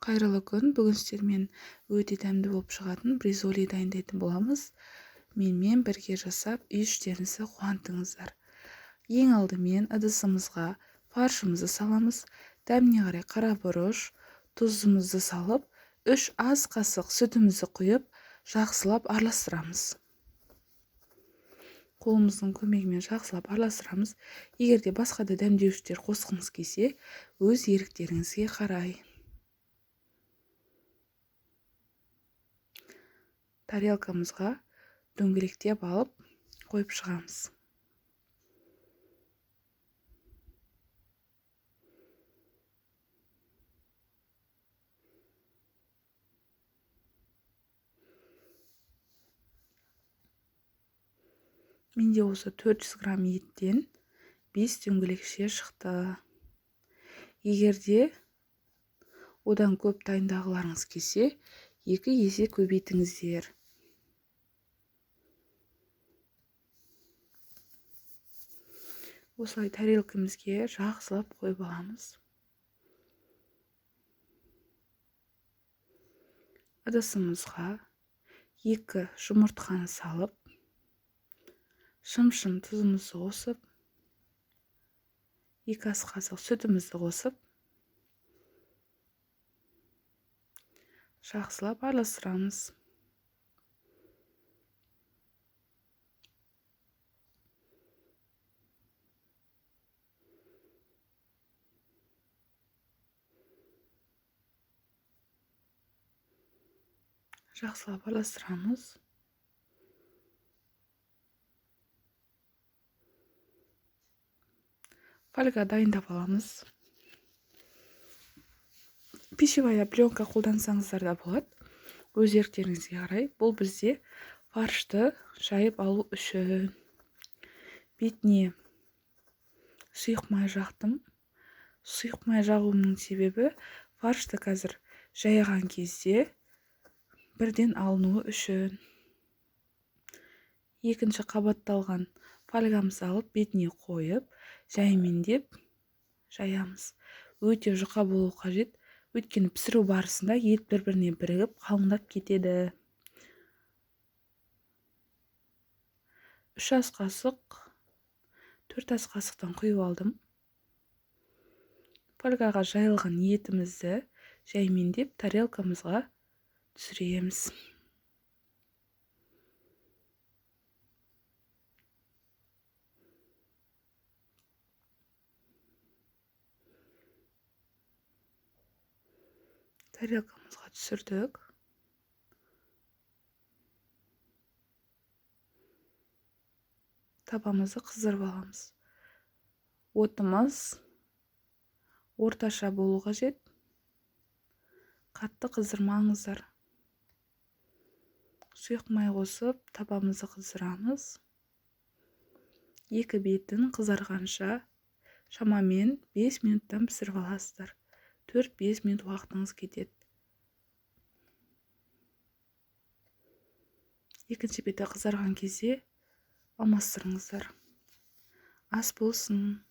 Қайырлы күн. Бүгін сіздермен өте дәмді болып шығатын бризоли дайындайтын боламыз. Менімен бірге жасап үй іштеріңізді қуантыңыздар. Ең алдымен ыдысымызға фаршымызды саламыз. Дәміне қарай қара бұрыш, тұзымызды салып, 3 ас қасық сүтімізді құйып, жақсылап араластырамыз. Қолымыздың көмегімен жақсылап араластырамыз. Егер де басқа да дәмдеуіштер қосқыңыз келсе, өз еріктеріңізге қарай. Тарелкамызға дөңгелектеп алып қойып шығамыз. Менде осы 400 грамм еттен 5 дөңгелекше шықты. Егер де одан көп дайындағыларыңыз келсе, 2 есе көбейтіңіздер. Осылай тарелкамызге жақсылап қойып аламыз. Ыдысымызға 2 жұмыртқаны салып, шым-шым тұзымызды қосып, 2 ас қасық сүтімізді қосып, жақсылап араластырамыз. Жақсылап араластырамыз. Фольга дайындап аламыз. Пищевая пленка қолдансаңыздар да болады. Өз еріктеріңізге қарай. Бұл бізде фаршты жайып алу үшін. Бетіне сұйық май жақтым. Сұйық май жағуымның себебі фаршты қазір жайған кезде бірден алынуы үшін. Екінші қабатталған фольгамызды алып, бетіне қойып, жаймендеп жаямыз. Өте жұқа болу қажет. Өйткені пісіру барысында ет бір-біріне бірігіп, қалыңдап кетеді. 3 ас қасық, 4 ас қасықтан құйып алдым. Фольгаға жайылған етімізді жаймендеп тарелкамызға түсіреміз. Тарелкамызға түсірдік. Табамызды қыздырып аламыз. Отымыз орташа болу қажет. Қатты қыздырмаңыздар. Сұйық май қосып, табамызды қыздырамыз. 2 бетін қызарғанша шамамен 5 минуттан пісіріп аласыздар. 4-5 минут уақытыңыз кетеді. Екінші беті қызарған кезде алмастырыңыздар. Ас болсын.